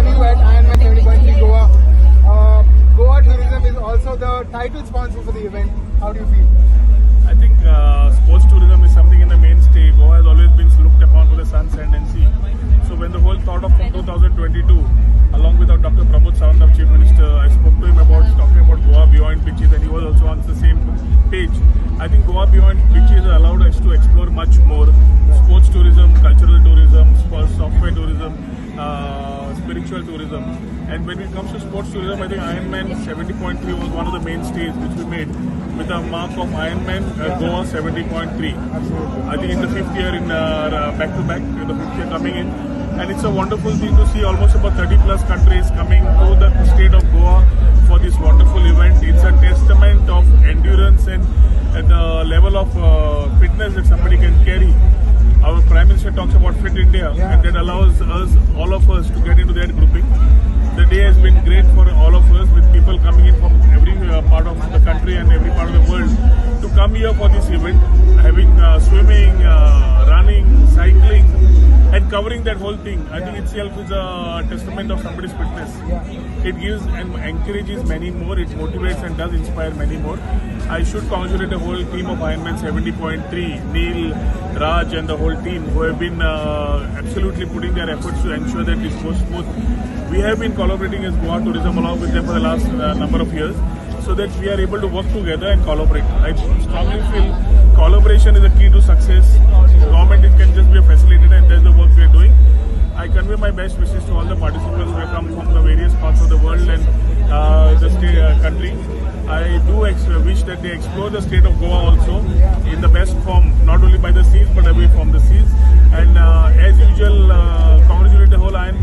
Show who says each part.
Speaker 1: having you at Ironman 70.3 Goa. Goa Tourism is also the title sponsor for the event. How do you feel?
Speaker 2: I think sports tourism is something in the mainstay. Goa has always been looked upon for the sun, sand and sea. So when the whole thought of 2022, along with our Dr. Pramod Sawant, our Chief Minister, I spoke to him about talking about Goa Beyond Beaches, and he was also on the same page. I think Goa Beyond Beaches allowed us to explore much more sports tourism, cultural tourism, software tourism, spiritual tourism. And when it comes to sports tourism, I think Ironman 70.3 was one of the mainstays which we made with a mark of Ironman Goa 70.3. I think it's the 5th year in back-to-back, the 5th year coming in. And it's a wonderful thing to see almost about 30 plus countries coming to the state of Goa for this wonderful event. It's a testament of endurance and the level of fitness that somebody can carry. Our Prime Minister talks about Fit India, and that allows us, all of us, to get into that grouping. The day has been great for all of us, with people coming in from every part of the country and every part of the world to come here for this event, having swimming, running, cycling, and covering that whole thing. I think itself is a testament of somebody's fitness. It gives and encourages many more, it motivates and does inspire many more. I should congratulate the whole team of Ironman 70.3, Neil, Raj and the whole team who have been absolutely putting their efforts to ensure that this goes smooth. We have been collaborating as Goa Tourism along with them for the last number of years, so that we are able to work together and collaborate. I strongly feel collaboration is the key to success. Government can just be a facilitator, and that's the work we are doing. I convey my best wishes to all the participants who have come from the various parts of the world and the state, country. I do wish that they explore the state of Goa also in the best form, not only by the seas but away from the seas. And as usual, congratulate the whole Ironman